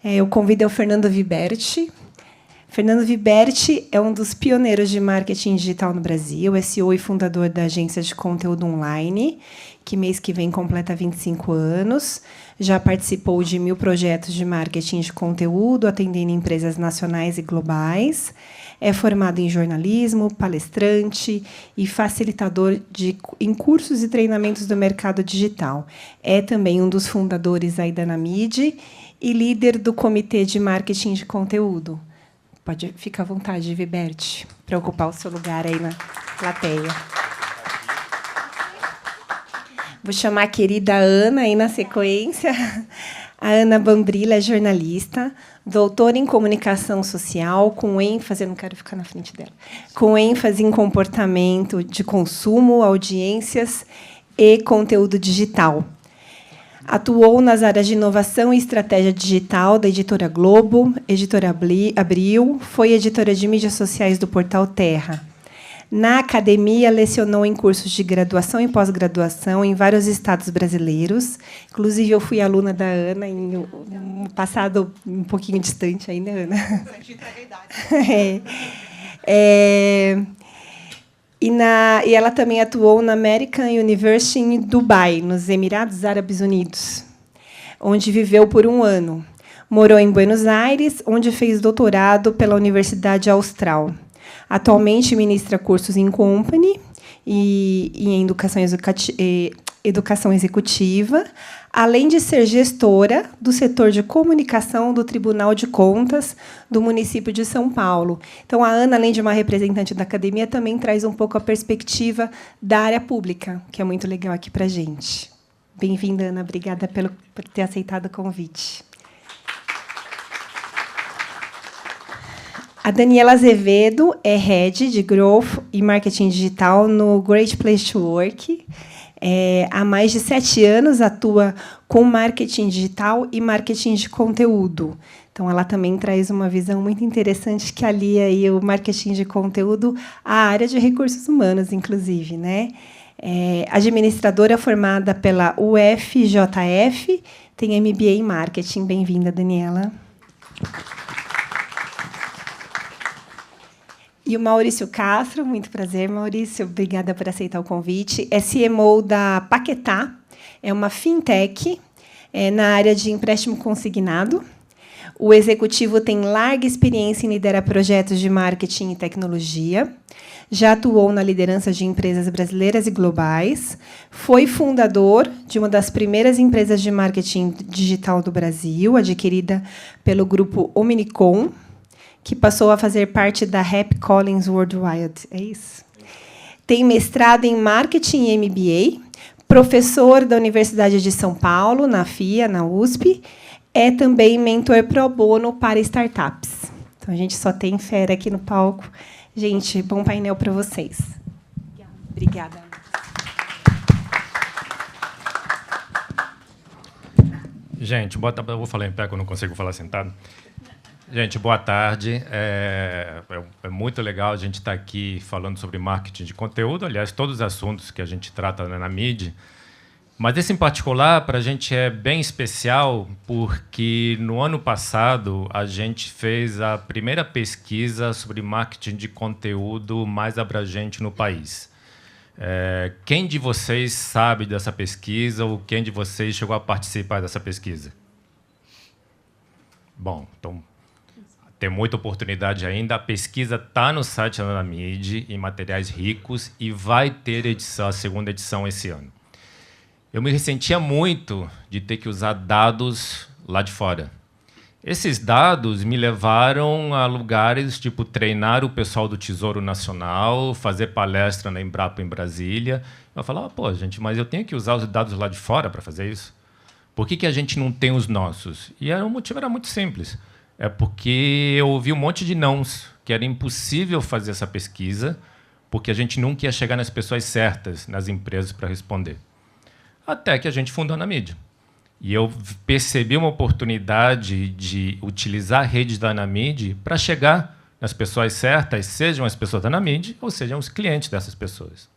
Eu convido o Fernando Viberti. Fernando Viberti é um dos pioneiros de marketing digital no Brasil, é CEO e fundador da agência de conteúdo online, que mês que vem completa 25 anos. Já participou de 1000 projetos de marketing de conteúdo, atendendo empresas nacionais e globais. É formado em jornalismo, palestrante e facilitador em cursos e treinamentos do mercado digital. É também um dos fundadores aí da Anamid e líder do Comitê de Marketing de Conteúdo. Pode ficar à vontade, Viberti, para ocupar o seu lugar aí na plateia. Vou chamar a querida Ana aí na sequência. A Ana Bambrilla é jornalista, doutora em comunicação social, com ênfase, eu não quero ficar na frente dela, com ênfase em comportamento de consumo, audiências e conteúdo digital. Atuou nas áreas de inovação e estratégia digital da Editora Globo, Editora Abril, foi editora de mídias sociais do Portal Terra. Na academia, lecionou em cursos de graduação e pós-graduação em vários estados brasileiros. Inclusive, eu fui aluna da Ana em um passado um pouquinho distante ainda, Ana. E ela também atuou na American University em Dubai, nos Emirados Árabes Unidos, onde viveu por 1 ano. Morou em Buenos Aires, onde fez doutorado pela Universidade Austral. Atualmente ministra cursos em Company e em educação executiva, além de ser gestora do setor de comunicação do Tribunal de Contas do município de São Paulo. Então, a Ana, além de uma representante da academia, também traz um pouco a perspectiva da área pública, que é muito legal aqui para a gente. Bem-vinda, Ana. Obrigada por ter aceitado o convite. A Daniela Azevedo é Head de Growth e Marketing Digital no Great Place to Work. Há mais de 7 anos atua com marketing digital e marketing de conteúdo. Então, ela também traz uma visão muito interessante que alia aí o marketing de conteúdo à área de recursos humanos, inclusive, né? Administradora formada pela UFJF, tem MBA em Marketing. Bem-vinda, Daniela. E o Maurício Castro, muito prazer, Maurício, obrigada por aceitar o convite. É CMO da Paquetá, é uma fintech na área de empréstimo consignado. O executivo tem larga experiência em liderar projetos de marketing e tecnologia. Já atuou na liderança de empresas brasileiras e globais. Foi fundador de uma das primeiras empresas de marketing digital do Brasil, adquirida pelo grupo Omnicom, que passou a fazer parte da HarperCollins Worldwide. É isso? Tem mestrado em Marketing e MBA, professor da Universidade de São Paulo, na FIA, na USP, é também mentor pro bono para startups. Então, a gente só tem fera aqui no palco. Gente, bom painel para vocês. Obrigada. Gente, boa tarde. Eu vou falar em pé, que eu não consigo falar sentado. Gente, boa tarde. É muito legal a gente estar aqui falando sobre marketing de conteúdo. Aliás, todos os assuntos que a gente trata na mídia. Mas esse, em particular, para a gente é bem especial, porque, no ano passado, a gente fez a primeira pesquisa sobre marketing de conteúdo mais abrangente no país. Quem de vocês sabe dessa pesquisa ou quem de vocês chegou a participar dessa pesquisa? Bom, então, tem muita oportunidade ainda. A pesquisa está no site da Anamid, em materiais ricos, e vai ter a segunda edição esse ano. Eu me ressentia muito de ter que usar dados lá de fora. Esses dados me levaram a lugares tipo treinar o pessoal do Tesouro Nacional, fazer palestra na Embrapa em Brasília. Eu falava, pô, gente, mas eu tenho que usar os dados lá de fora para fazer isso? Por que a gente não tem os nossos? E o motivo era muito simples. É porque eu ouvi um monte de nãos, que era impossível fazer essa pesquisa, porque a gente nunca ia chegar nas pessoas certas, nas empresas, para responder. Até que a gente fundou a Anamid. E eu percebi uma oportunidade de utilizar a rede da Anamid para chegar nas pessoas certas, sejam as pessoas da Anamid ou sejam os clientes dessas pessoas.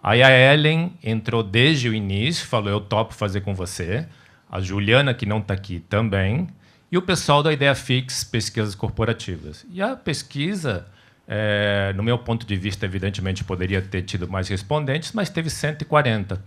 Aí a Ellen entrou desde o início, falou, eu topo fazer com você. A Juliana, que não está aqui, também. e o pessoal da IdeaFix, pesquisas corporativas. E a pesquisa, no meu ponto de vista, evidentemente, poderia ter tido mais respondentes, mas teve 140.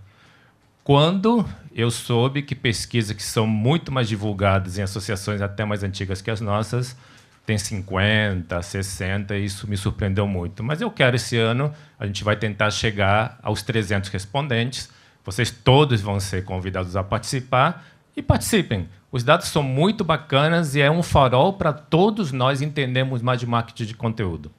Quando eu soube que pesquisas que são muito mais divulgadas em associações até mais antigas que as nossas, tem 50, 60, isso me surpreendeu muito. Mas eu quero, esse ano, a gente vai tentar chegar aos 300 respondentes. Vocês todos vão ser convidados a participar, e participem. Os dados são muito bacanas e é um farol para todos nós entendermos mais de marketing de conteúdo.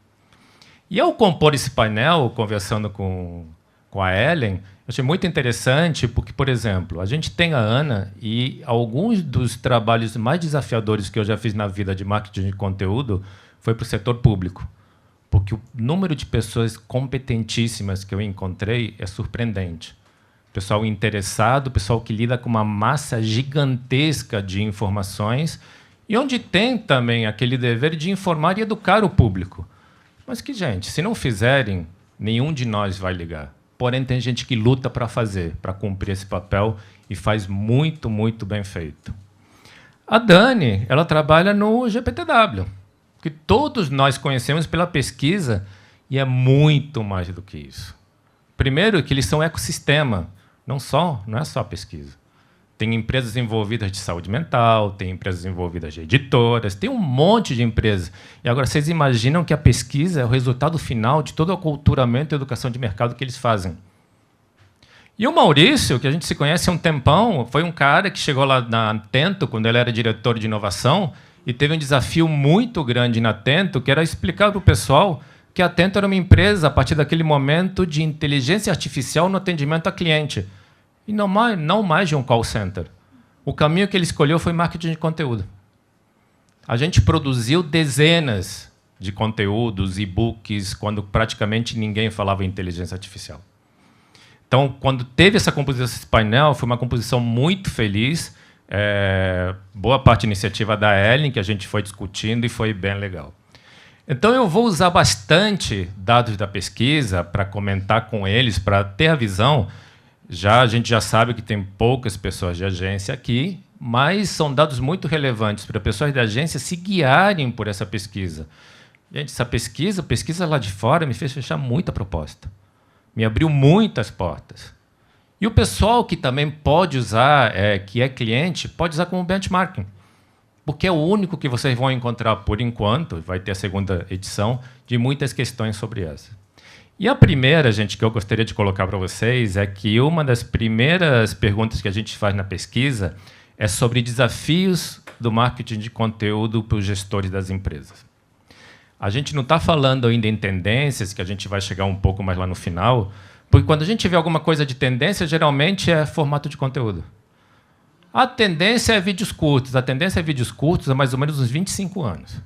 E ao compor esse painel, conversando com a Ellen, eu achei muito interessante porque, por exemplo, a gente tem a Ana e alguns dos trabalhos mais desafiadores que eu já fiz na vida de marketing de conteúdo foi para o setor público, porque o número de pessoas competentíssimas que eu encontrei é surpreendente. Pessoal interessado, pessoal que lida com uma massa gigantesca de informações e onde tem também aquele dever de informar e educar o público. Mas que, gente, se não fizerem, nenhum de nós vai ligar. Porém, tem gente que luta para fazer, para cumprir esse papel, e faz muito, muito bem feito. A Dani, ela trabalha no GPTW, que todos nós conhecemos pela pesquisa, e é muito mais do que isso. Primeiro, que eles são ecossistema, não é só a pesquisa. Tem empresas envolvidas de saúde mental, tem empresas envolvidas de editoras, tem um monte de empresas. E agora, vocês imaginam que a pesquisa é o resultado final de todo o aculturamento e educação de mercado que eles fazem. E o Maurício, que a gente se conhece há um tempão, foi um cara que chegou lá na Atento, quando ele era diretor de inovação, e teve um desafio muito grande na Atento, que era explicar para o pessoal que a Atento era uma empresa, a partir daquele momento, de inteligência artificial no atendimento a cliente. E não mais de um call center. O caminho que ele escolheu foi marketing de conteúdo. A gente produziu dezenas de conteúdos, e-books, quando praticamente ninguém falava em inteligência artificial. Então, quando teve essa composição desse painel, foi uma composição muito feliz. Boa parte da iniciativa da Ellen, que a gente foi discutindo, e foi bem legal. Então, eu vou usar bastante dados da pesquisa para comentar com eles, para ter a visão. A gente já sabe que tem poucas pessoas de agência aqui, mas são dados muito relevantes para pessoas da agência se guiarem por essa pesquisa. Gente, essa pesquisa lá de fora me fez fechar muita proposta. Me abriu muitas portas. E o pessoal que também pode usar, que é cliente, pode usar como benchmarking. Porque é o único que vocês vão encontrar, por enquanto, vai ter a segunda edição, de muitas questões sobre essa. E a primeira, gente, que eu gostaria de colocar para vocês é que uma das primeiras perguntas que a gente faz na pesquisa é sobre desafios do marketing de conteúdo para os gestores das empresas. A gente não está falando ainda em tendências, que a gente vai chegar um pouco mais lá no final, porque quando a gente vê alguma coisa de tendência, geralmente é formato de conteúdo. A tendência é vídeos curtos. A tendência é vídeos curtos há mais ou menos uns 25 anos.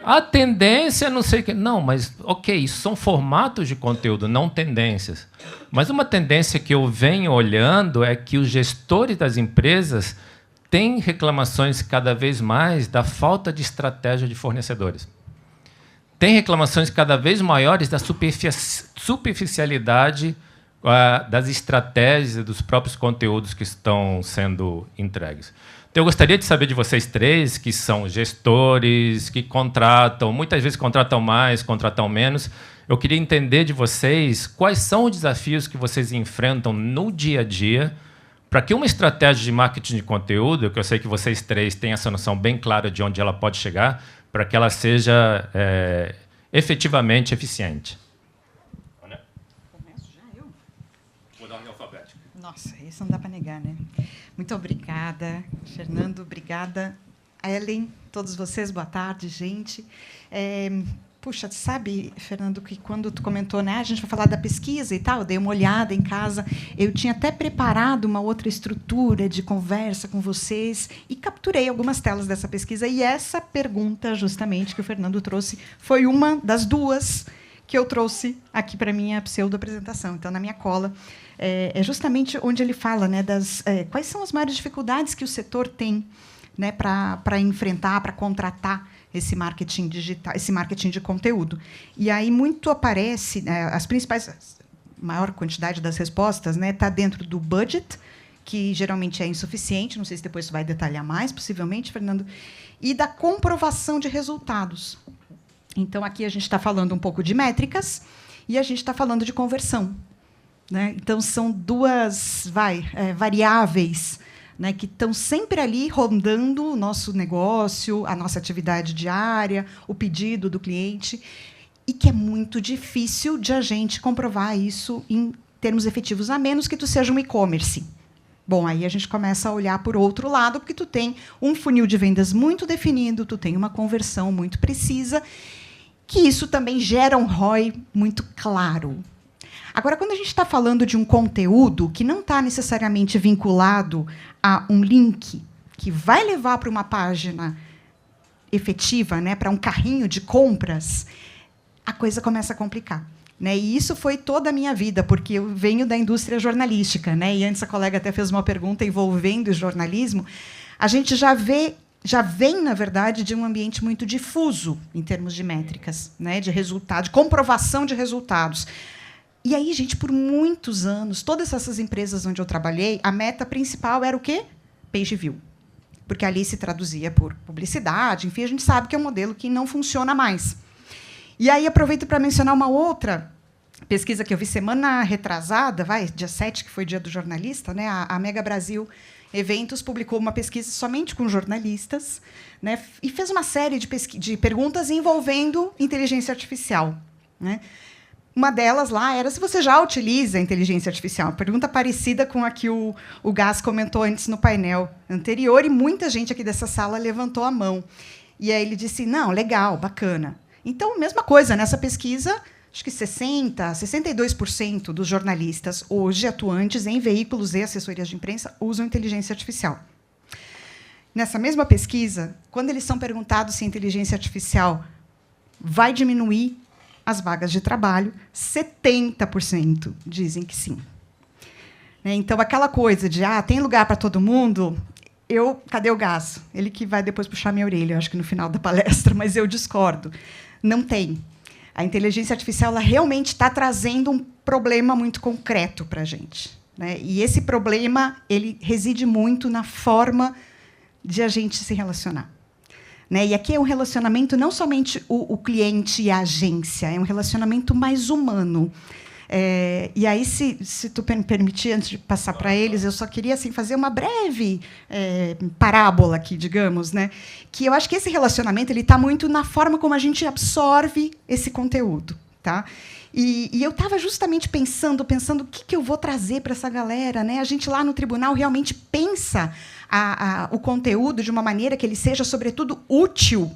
A tendência, não sei o que... Não, mas, ok, isso são formatos de conteúdo, não tendências. Mas uma tendência que eu venho olhando é que os gestores das empresas têm reclamações cada vez mais da falta de estratégia de fornecedores. Tem reclamações cada vez maiores da superficialidade das estratégias e dos próprios conteúdos que estão sendo entregues. Então, eu gostaria de saber de vocês três, que são gestores, que contratam, muitas vezes contratam mais, contratam menos. Eu queria entender de vocês quais são os desafios que vocês enfrentam no dia a dia para que uma estratégia de marketing de conteúdo, que eu sei que vocês três têm essa noção bem clara de onde ela pode chegar, para que ela seja efetivamente eficiente. Começo já eu? Vou dar uma alfabética. Nossa, isso não dá para negar, né? Muito obrigada, Fernando, obrigada. Ellen, todos vocês, boa tarde, gente. Puxa, sabe, Fernando, que quando tu comentou, né, a gente vai falar da pesquisa e tal, eu dei uma olhada em casa, eu tinha até preparado uma outra estrutura de conversa com vocês e capturei algumas telas dessa pesquisa, e essa pergunta, justamente, que o Fernando trouxe, foi uma das duas que eu trouxe aqui para a minha pseudo-apresentação. Então, na minha cola, é justamente onde ele fala, né, quais são as maiores dificuldades que o setor tem, né, para enfrentar, para contratar esse marketing digital, esse marketing de conteúdo. E aí muito aparece, as principais, maior quantidade das respostas, né, está dentro do budget, que geralmente é insuficiente, não sei se depois você vai detalhar mais, possivelmente, Fernando, e da comprovação de resultados. Então, aqui a gente está falando um pouco de métricas e a gente está falando de conversão, né? Então, são duas variáveis, né, que estão sempre ali rondando o nosso negócio, a nossa atividade diária, o pedido do cliente, e que é muito difícil de a gente comprovar isso em termos efetivos, a menos que tu seja um e-commerce. Bom, aí a gente começa a olhar por outro lado, porque tu tem um funil de vendas muito definido, tu tem uma conversão muito precisa, que isso também gera um ROI muito claro. Agora, quando a gente está falando de um conteúdo que não está necessariamente vinculado a um link que vai levar para uma página efetiva, né, para um carrinho de compras, a coisa começa a complicar. Né? E isso foi toda a minha vida, porque eu venho da indústria jornalística, né? E antes a colega até fez uma pergunta envolvendo o jornalismo. A gente já vem, na verdade, de um ambiente muito difuso em termos de métricas, né? De resultado, de comprovação de resultados. E aí, gente, por muitos anos, todas essas empresas onde eu trabalhei, a meta principal era o quê? Page view. Porque ali se traduzia por publicidade, enfim, a gente sabe que é um modelo que não funciona mais. E aí aproveito para mencionar uma outra pesquisa que eu vi semana retrasada, dia 7, que foi dia do jornalista, né? A Mega Brasil Eventos publicou uma pesquisa somente com jornalistas, né? E fez uma série de perguntas envolvendo inteligência artificial, né? Uma delas lá era se você já utiliza a inteligência artificial. Uma pergunta parecida com a que o Gás comentou antes no painel anterior, e muita gente aqui dessa sala levantou a mão. E aí ele disse, não, legal, bacana. Então, mesma coisa, nessa pesquisa, acho que 62% dos jornalistas hoje atuantes em veículos e assessorias de imprensa usam inteligência artificial. Nessa mesma pesquisa, quando eles são perguntados se a inteligência artificial vai diminuir as vagas de trabalho, 70% dizem que sim. Então, aquela coisa de tem lugar para todo mundo, cadê o Gás? Ele que vai depois puxar minha orelha, acho que no final da palestra, mas eu discordo. Não tem. A inteligência artificial ela realmente está trazendo um problema muito concreto para a gente, né? E esse problema ele reside muito na forma de a gente se relacionar. Né? E aqui é um relacionamento não somente o cliente e a agência, é um relacionamento mais humano. E aí, se tu me permitir, antes de passar para eles, eu só queria assim, fazer uma breve parábola aqui, digamos, né? Que eu acho que esse relacionamento ele está muito na forma como a gente absorve esse conteúdo. Tá? E eu estava justamente pensando o que eu vou trazer para essa galera. Né? A gente lá no tribunal realmente pensa o conteúdo de uma maneira que ele seja, sobretudo, útil,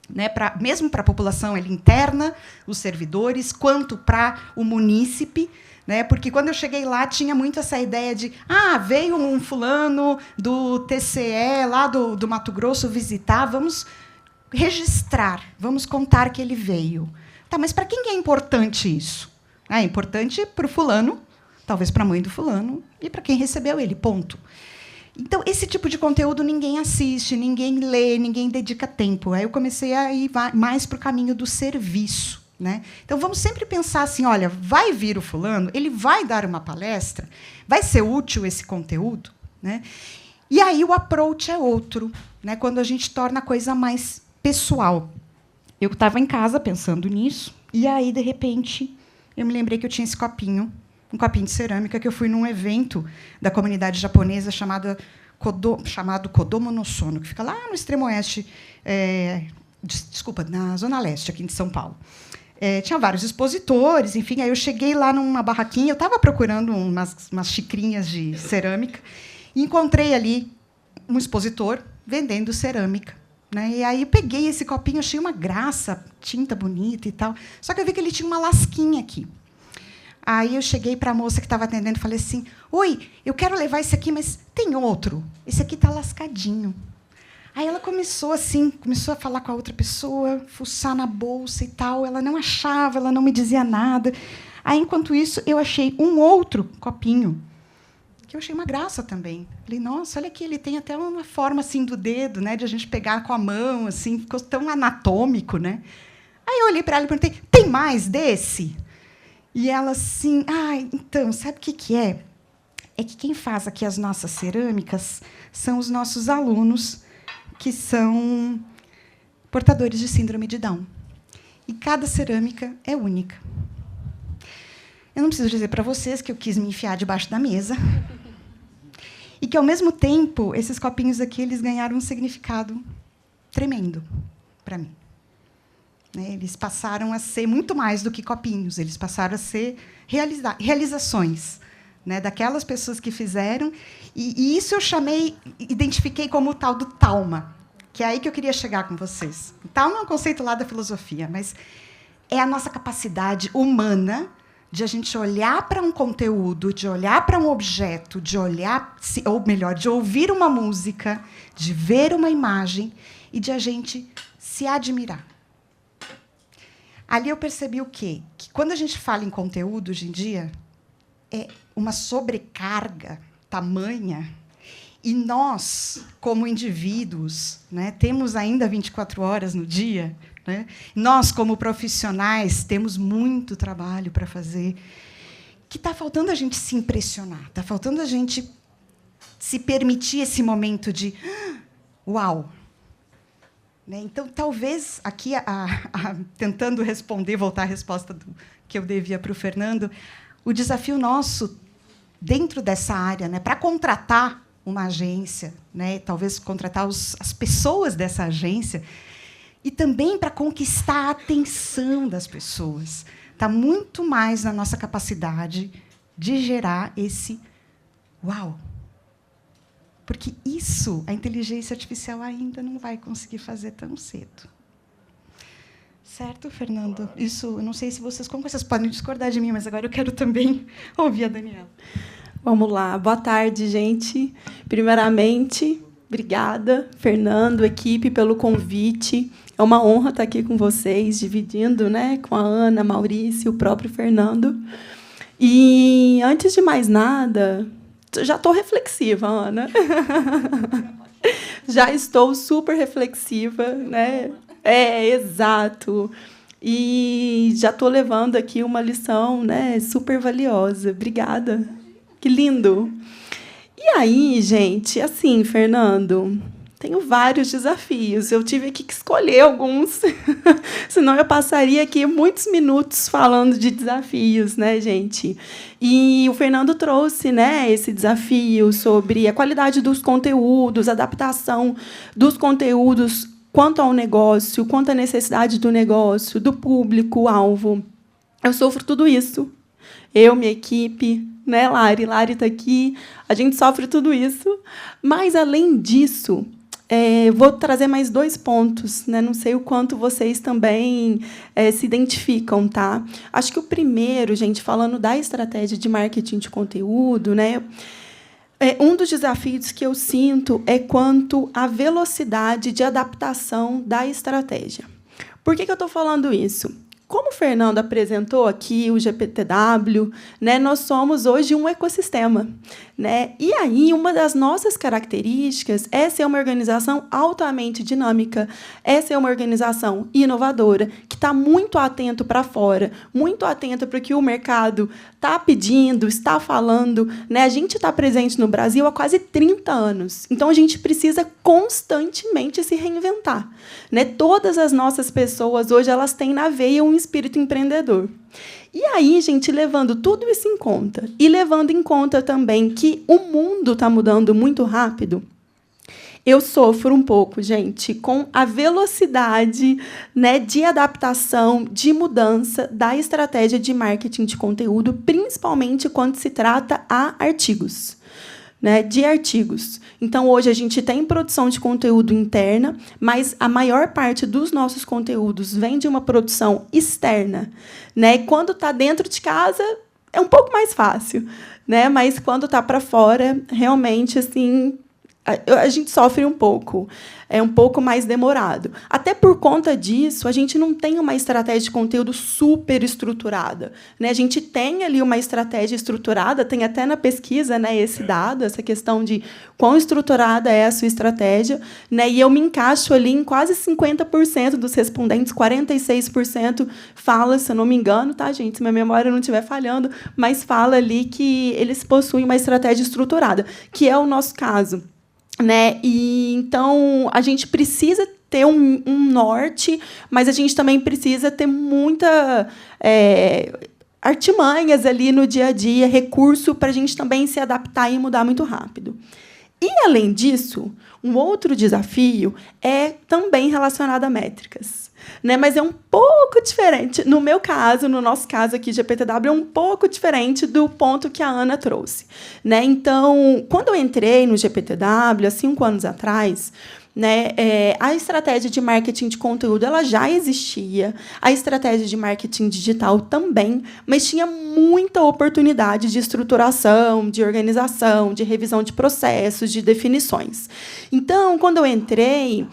né, mesmo para a população interna, os servidores, quanto para o munícipe, né, porque quando eu cheguei lá tinha muito essa ideia de veio um fulano do TCE lá do Mato Grosso visitar, vamos registrar, vamos contar que ele veio. Tá, mas para quem é importante isso? É importante para o fulano, talvez para a mãe do fulano e para quem recebeu ele, ponto. Então, esse tipo de conteúdo ninguém assiste, ninguém lê, ninguém dedica tempo. Aí eu comecei a ir mais para o caminho do serviço. Né? Então, vamos sempre pensar assim, olha, vai vir o fulano, ele vai dar uma palestra, vai ser útil esse conteúdo? Né? E aí o approach é outro, né? Quando a gente torna a coisa mais pessoal. Eu estava em casa pensando nisso, e aí, de repente, eu me lembrei que eu tinha esse copinho, um copinho de cerâmica, que eu fui num evento da comunidade japonesa chamado Kodomo no Sono, que fica lá no extremo oeste, na Zona Leste, aqui de São Paulo. Tinha vários expositores, enfim, aí eu cheguei lá numa barraquinha, eu estava procurando umas xicrinhas de cerâmica, e encontrei ali um expositor vendendo cerâmica. Né? E aí eu peguei esse copinho, achei uma graça, tinta bonita e tal, só que eu vi que ele tinha uma lasquinha aqui. Aí eu cheguei para a moça que estava atendendo e falei assim, oi, eu quero levar esse aqui, mas tem outro. Esse aqui está lascadinho. Aí ela começou a falar com a outra pessoa, fuçar na bolsa e tal. Ela não achava, ela não me dizia nada. Aí, enquanto isso, eu achei um outro copinho, que eu achei uma graça também. Falei, nossa, olha aqui, ele tem até uma forma assim do dedo, né, de a gente pegar com a mão, assim, ficou tão anatômico, né? Aí eu olhei para ela e perguntei, tem mais desse? E ela assim, então, sabe o que é? é que quem faz aqui as nossas cerâmicas são os nossos alunos, que são portadores de síndrome de Down. E cada cerâmica é única. Eu não preciso dizer para vocês que eu quis me enfiar debaixo da mesa e que, ao mesmo tempo, esses copinhos aqui eles ganharam um significado tremendo para mim. Eles passaram a ser muito mais do que copinhos, eles passaram a ser realizações, né, daquelas pessoas que fizeram, e isso eu identifiquei como o tal do Talma, que é aí que eu queria chegar com vocês. O Talma é um conceito lá da filosofia, mas é a nossa capacidade humana de a gente olhar para um conteúdo, de olhar para um objeto, de olhar, ou melhor, de ouvir uma música, de ver uma imagem e de a gente se admirar. Ali eu percebi o quê? Que quando a gente fala em conteúdo hoje em dia, é uma sobrecarga tamanha, e nós, como indivíduos, né, temos ainda 24 horas no dia, né? Nós, como profissionais, temos muito trabalho para fazer, que está faltando a gente se impressionar, está faltando a gente se permitir esse momento de uau! Né? Então, talvez, aqui, tentando responder, voltar à resposta que eu devia para o Fernando, o desafio nosso, dentro dessa área, né, para contratar uma agência, né, talvez contratar as pessoas dessa agência, e também para conquistar a atenção das pessoas. Está muito mais na nossa capacidade de gerar esse uau! Porque isso a inteligência artificial ainda não vai conseguir fazer tão cedo. Certo, Fernando? Isso, eu não sei se vocês concordam, vocês podem discordar de mim, mas agora eu quero também ouvir a Daniela. Vamos lá. Boa tarde, gente. Primeiramente, obrigada, Fernando, equipe, pelo convite. É uma honra estar aqui com vocês, dividindo, né, com a Ana, Maurício e o próprio Fernando. E, antes de mais nada, já estou reflexiva, Ana. Já estou super reflexiva, né? Exato. E já estou levando aqui uma lição, né, super valiosa. Obrigada. Que lindo. E aí, gente, assim, Fernando, tenho vários desafios. Eu tive que escolher alguns, senão eu passaria aqui muitos minutos falando de desafios, né, gente? E o Fernando trouxe, né, esse desafio sobre a qualidade dos conteúdos, a adaptação dos conteúdos quanto ao negócio, quanto à necessidade do negócio, do público-alvo. Eu sofro tudo isso. Eu, minha equipe, né, Lari? Lari está aqui. A gente sofre tudo isso. Mas, além disso, vou trazer mais 2 pontos, né? Não sei o quanto vocês também se identificam, tá? Acho que o primeiro, gente, falando da estratégia de marketing de conteúdo, né? Um dos desafios que eu sinto é quanto à velocidade de adaptação da estratégia. Por que eu estou falando isso? Como o Fernando apresentou aqui o GPTW, né, nós somos hoje um ecossistema, né? E aí, uma das nossas características é ser uma organização altamente dinâmica, é ser uma organização inovadora, que está muito atento para fora, muito atento para o que o mercado está pedindo, está falando, né? A gente está presente no Brasil há quase 30 anos, então a gente precisa constantemente se reinventar, né? Todas as nossas pessoas hoje elas têm na veia um espírito empreendedor. E aí, gente, levando tudo isso em conta, e levando em conta também que o mundo está mudando muito rápido, eu sofro um pouco, gente, com a velocidade, né, de adaptação, de mudança da estratégia de marketing de conteúdo, principalmente quando se trata a artigos. Né, de artigos. Então, hoje, a gente tem produção de conteúdo interna, mas a maior parte dos nossos conteúdos vem de uma produção externa. Né? E quando está dentro de casa, é um pouco mais fácil. Né? Mas, quando está para fora, realmente, assim, a gente sofre um pouco. É um pouco mais demorado. Até por conta disso, a gente não tem uma estratégia de conteúdo super estruturada, né? A gente tem ali uma estratégia estruturada, tem até na pesquisa, né, esse dado, essa questão de quão estruturada é a sua estratégia, né? E eu me encaixo ali em quase 50% dos respondentes, 46% fala, se eu não me engano, tá, gente? Se minha memória não estiver falhando, mas fala ali que eles possuem uma estratégia estruturada, que é o nosso caso. Né? E, então, a gente precisa ter um norte, mas a gente também precisa ter muita artimanhas ali no dia a dia, recurso para a gente também se adaptar e mudar muito rápido. E, além disso, um outro desafio é também relacionado a métricas. Né? Mas é um pouco diferente. No meu caso, no nosso caso aqui de GPTW, é um pouco diferente do ponto que a Ana trouxe. Né? Então, quando eu entrei no GPTW, há 5 anos atrás, né, a estratégia de marketing de conteúdo ela já existia, a estratégia de marketing digital também, mas tinha muita oportunidade de estruturação, de organização, de revisão de processos, de definições. Então, quando eu entrei,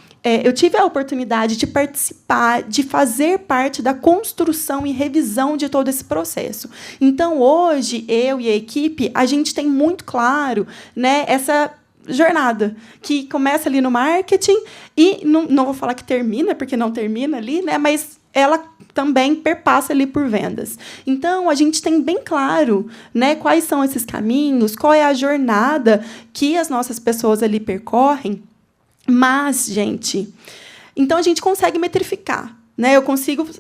eu tive a oportunidade de participar, de fazer parte da construção e revisão de todo esse processo. Então, hoje, eu e a equipe, a gente tem muito claro, né, essa jornada que começa ali no marketing e não vou falar que termina, porque não termina ali, né, mas ela também perpassa ali por vendas. Então, a gente tem bem claro, né, quais são esses caminhos, qual é a jornada que as nossas pessoas ali percorrem. Mas, gente, então a gente consegue metrificar. Né?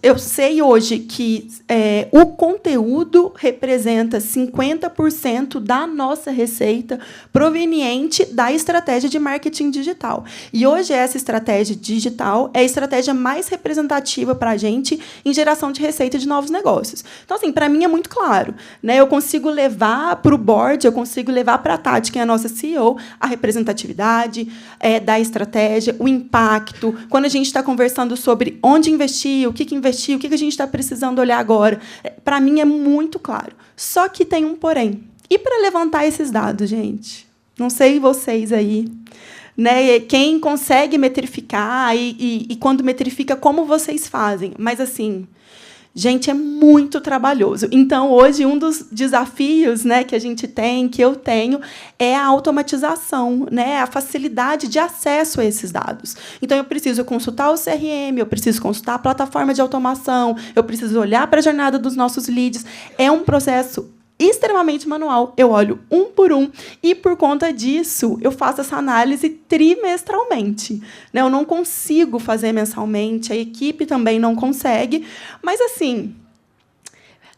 Eu sei hoje que o conteúdo representa 50% da nossa receita proveniente da estratégia de marketing digital. E hoje essa estratégia digital é a estratégia mais representativa para a gente em geração de receita de novos negócios. Então, assim, para mim é muito claro. Né? Eu consigo levar para o board, eu consigo levar para a Tati, que é a nossa CEO, a representatividade da estratégia, o impacto. Quando a gente está conversando sobre onde investir, o que investir, o que a gente está precisando olhar agora. Para mim, é muito claro. Só que tem um porém. E para levantar esses dados, gente? Não sei vocês aí. Né? Quem consegue metrificar e quando metrifica, como vocês fazem? Mas, assim, gente, é muito trabalhoso. Então, hoje, um dos desafios, né, que a gente tem, que eu tenho, é a automatização, né, a facilidade de acesso a esses dados. Então, eu preciso consultar o CRM, eu preciso consultar a plataforma de automação, eu preciso olhar para a jornada dos nossos leads. É um processo extremamente manual. Eu olho um por um e, por conta disso, eu faço essa análise trimestralmente. Né? Eu não consigo fazer mensalmente, a equipe também não consegue, mas, assim,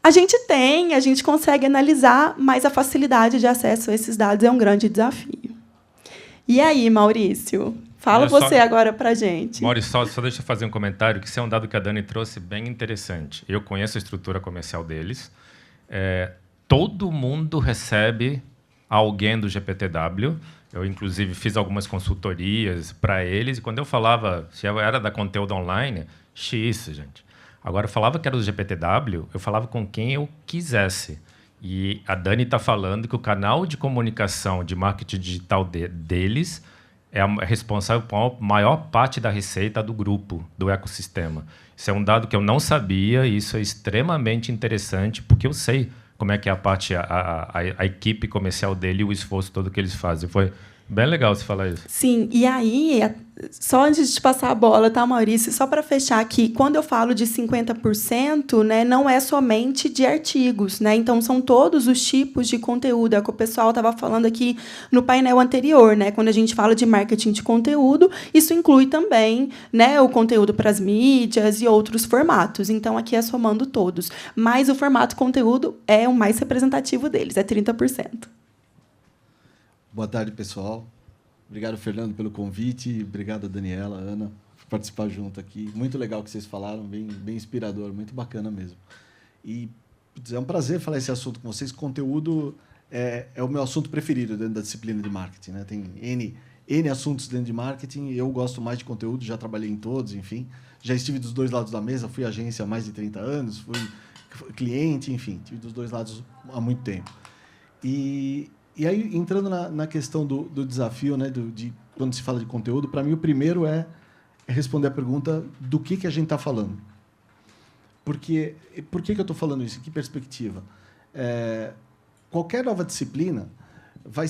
a gente consegue analisar, mas a facilidade de acesso a esses dados é um grande desafio. E aí, Maurício? Fala você agora para a gente. Maurício, só deixa eu fazer um comentário, que isso é um dado que a Dani trouxe bem interessante. Eu conheço a estrutura comercial deles. Todo mundo recebe alguém do GPTW. Eu, inclusive, fiz algumas consultorias para eles. E quando eu falava, se eu era da conteúdo online, X, gente. Agora, eu falava que era do GPTW, eu falava com quem eu quisesse. E a Dani está falando que o canal de comunicação de marketing digital deles é responsável por a maior parte da receita do grupo, do ecossistema. Isso é um dado que eu não sabia e isso é extremamente interessante, porque eu sei como é que é a equipe comercial dele e o esforço todo que eles fazem. Foi bem legal você falar isso. Sim, e aí, só antes de passar a bola, tá, Maurício? Só para fechar aqui, quando eu falo de 50%, né, não é somente de artigos, né? Então, são todos os tipos de conteúdo. É o que o pessoal estava falando aqui no painel anterior, né? Quando a gente fala de marketing de conteúdo, isso inclui também, né, o conteúdo para as mídias e outros formatos. Então, aqui é somando todos. Mas o formato conteúdo é o mais representativo deles, é 30%. Boa tarde, pessoal. Obrigado, Fernando, pelo convite. Obrigado, Daniela, Ana, por participar junto aqui. Muito legal o que vocês falaram, bem inspirador, muito bacana mesmo. E é um prazer falar esse assunto com vocês. Conteúdo é o meu assunto preferido dentro da disciplina de marketing, né? Tem N assuntos dentro de marketing. Eu gosto mais de conteúdo, já trabalhei em todos, enfim. Já estive dos dois lados da mesa, fui agência há mais de 30 anos, fui cliente, enfim, estive dos dois lados há muito tempo. E E aí, entrando na questão do desafio, né, de quando se fala de conteúdo, para mim, o primeiro é responder a pergunta do que a gente está falando. Por que eu estou falando isso? Que perspectiva? Qualquer nova disciplina vai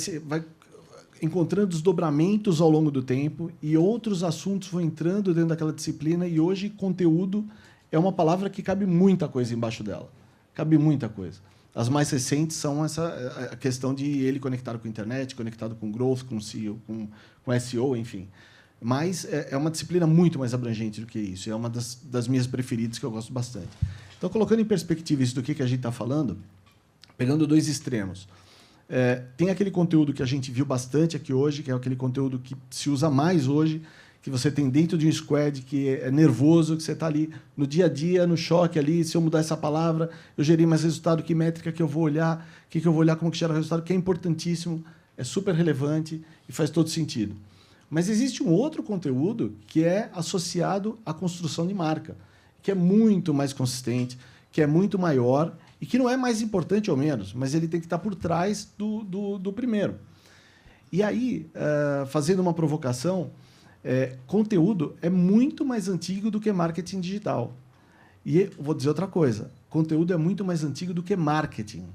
encontrando desdobramentos ao longo do tempo e outros assuntos vão entrando dentro daquela disciplina, e hoje conteúdo é uma palavra que cabe muita coisa embaixo dela. Cabe muita coisa. As mais recentes são a questão de ele conectado com a internet, conectado com growth, com SEO, com SEO, enfim. Mas é uma disciplina muito mais abrangente do que isso. É uma das minhas preferidas, que eu gosto bastante. Então, colocando em perspectiva isso do que a gente está falando, pegando dois extremos. Tem aquele conteúdo que a gente viu bastante aqui hoje, que é aquele conteúdo que se usa mais hoje, que você tem dentro de um squad, que é nervoso, que você está ali no dia a dia, no choque ali, se eu mudar essa palavra, eu gerei mais resultado, que métrica que eu vou olhar, que eu vou olhar, como que gera resultado, que é importantíssimo, é super relevante e faz todo sentido. Mas existe um outro conteúdo que é associado à construção de marca, que é muito mais consistente, que é muito maior e que não é mais importante ou menos, mas ele tem que estar por trás do primeiro. E aí, fazendo uma provocação, conteúdo é muito mais antigo do que marketing digital. E vou dizer outra coisa, conteúdo é muito mais antigo do que marketing.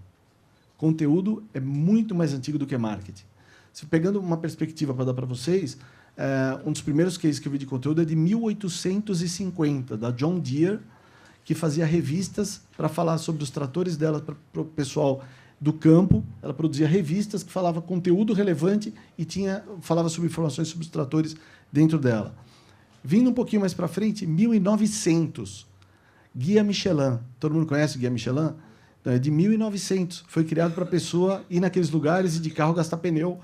Conteúdo é muito mais antigo do que marketing. Se pegando uma perspectiva para dar para vocês, um dos primeiros cases que eu vi de conteúdo é de 1850, da John Deere, que fazia revistas para falar sobre os tratores dela para o pessoal do campo. Ela produzia revistas que falavam conteúdo relevante e falava sobre informações sobre os tratores dentro dela. Vindo um pouquinho mais para frente, 1900, Guia Michelin. Todo mundo conhece o Guia Michelin? Então, é de 1900. Foi criado para a pessoa ir naqueles lugares e de carro gastar pneu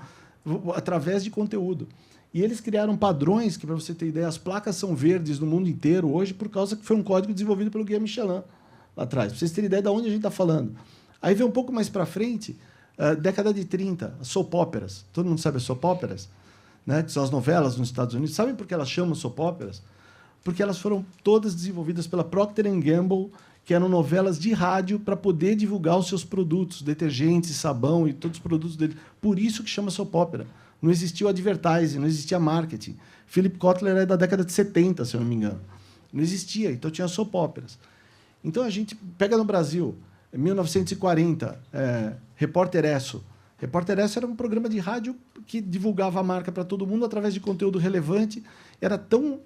através de conteúdo. E eles criaram padrões que, para você ter ideia, as placas são verdes no mundo inteiro hoje por causa que foi um código desenvolvido pelo Guia Michelin lá atrás. Para vocês terem ideia de onde a gente está falando. Aí vem um pouco mais para frente, década de 30, soap operas. Todo mundo sabe as soap operas? Né? Que são as novelas nos Estados Unidos. Sabem por que elas chamam soap operas? Porque elas foram todas desenvolvidas pela Procter & Gamble, que eram novelas de rádio para poder divulgar os seus produtos, detergentes, sabão e todos os produtos dele. Por isso que chama soap opera. Não existia o advertising, não existia marketing. Philip Kotler é da década de 70, se eu não me engano. Não existia, então tinha soap operas. Então a gente pega no Brasil, em 1940, Repórter Esso. Repórter Esso era um programa de rádio que divulgava a marca para todo mundo através de conteúdo relevante. Era tão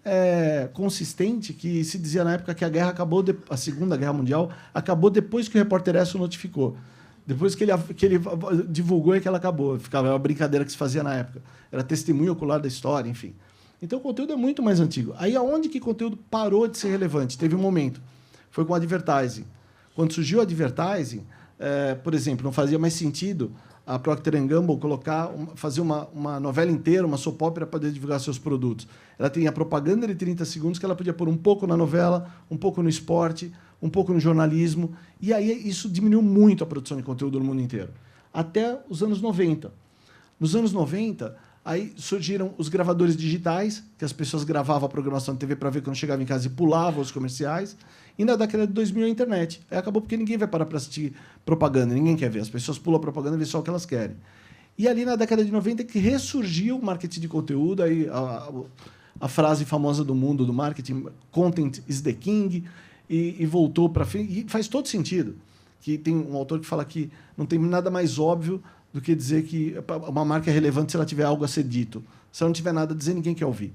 consistente que se dizia na época que a guerra acabou, a Segunda Guerra Mundial acabou depois que o Repórter Esso notificou. Depois que ele divulgou é que ela acabou. Ficava uma brincadeira que se fazia na época. Era testemunho ocular da história, enfim. Então, o conteúdo é muito mais antigo. Aí, aonde que o conteúdo parou de ser relevante? Teve um momento. Foi com o advertising. Quando surgiu o advertising, por exemplo, não fazia mais sentido a Procter & Gamble fazer uma novela inteira, uma soap opera, para poder divulgar seus produtos. Ela tinha propaganda de 30 segundos que ela podia pôr um pouco na novela, um pouco no esporte, um pouco no jornalismo, e aí isso diminuiu muito a produção de conteúdo no mundo inteiro. Até os anos 90. Nos anos 90, aí surgiram os gravadores digitais, que as pessoas gravavam a programação de TV para ver quando chegava em casa e pulavam os comerciais, e na década de 2000 a internet. Aí acabou porque ninguém vai parar para assistir propaganda, ninguém quer ver. As pessoas pulam a propaganda e vê só o que elas querem. E ali na década de 90 que ressurgiu o marketing de conteúdo, aí a frase famosa do mundo do marketing, content is the king, e voltou para frente. E faz todo sentido. Que tem um autor que fala que não tem nada mais óbvio do que dizer que uma marca é relevante se ela tiver algo a ser dito. Se ela não tiver nada a dizer, ninguém quer ouvir.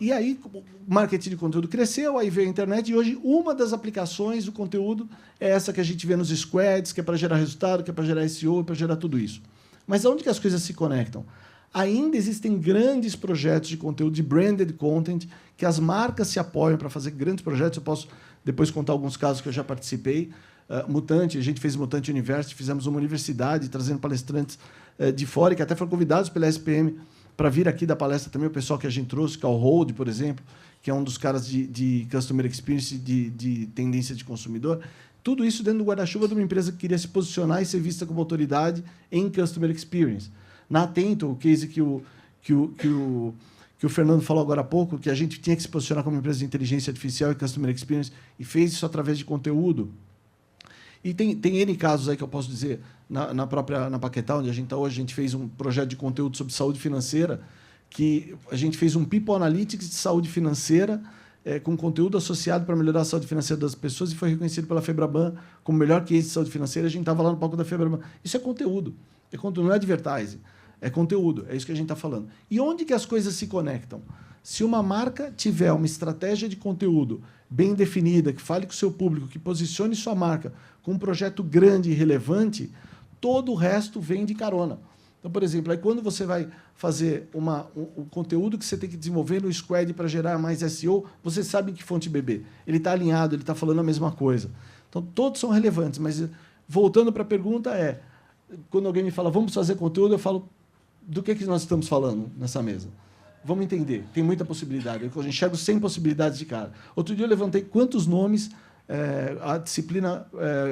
E aí o marketing de conteúdo cresceu, aí veio a internet, e hoje uma das aplicações do conteúdo é essa que a gente vê nos squads, que é para gerar resultado, que é para gerar SEO, para gerar tudo isso. Mas aonde que as coisas se conectam? Ainda existem grandes projetos de conteúdo, de branded content, que as marcas se apoiam para fazer grandes projetos. Eu posso depois contar alguns casos que eu já participei. Mutante, a gente fez Mutante University, fizemos uma universidade trazendo palestrantes de fora, que até foram convidados pela SPM para vir aqui dar palestra também, o pessoal que a gente trouxe, que é o Hold, por exemplo, que é um dos caras de Customer Experience, de tendência de consumidor. Tudo isso dentro do guarda-chuva de uma empresa que queria se posicionar e ser vista como autoridade em Customer Experience. Na Atento, o case que o Fernando falou agora há pouco, que a gente tinha que se posicionar como empresa de inteligência artificial e Customer Experience, e fez isso através de conteúdo. E tem N casos aí que eu posso dizer, na Paquetá, onde a gente está hoje, a gente fez um projeto de conteúdo sobre saúde financeira, que a gente fez um People Analytics de saúde financeira, com conteúdo associado para melhorar a saúde financeira das pessoas, e foi reconhecido pela Febraban como melhor case de saúde financeira. A gente estava lá no palco da Febraban. Isso é conteúdo. Não é advertising. É conteúdo. É isso que a gente está falando. E onde que as coisas se conectam? Se uma marca tiver uma estratégia de conteúdo bem definida, que fale com o seu público, que posicione sua marca com um projeto grande e relevante, todo o resto vem de carona. Então, por exemplo, aí quando você vai fazer o conteúdo que você tem que desenvolver no Squad para gerar mais SEO, você sabe em que fonte beber. Ele está alinhado, ele está falando a mesma coisa. Então, todos são relevantes. Mas, voltando para a pergunta, quando alguém me fala, vamos fazer conteúdo, eu falo, do que nós estamos falando nessa mesa? Vamos entender. Tem muita possibilidade. Eu enxergo 100 possibilidades de cara. Outro dia eu levantei quantos nomes a disciplina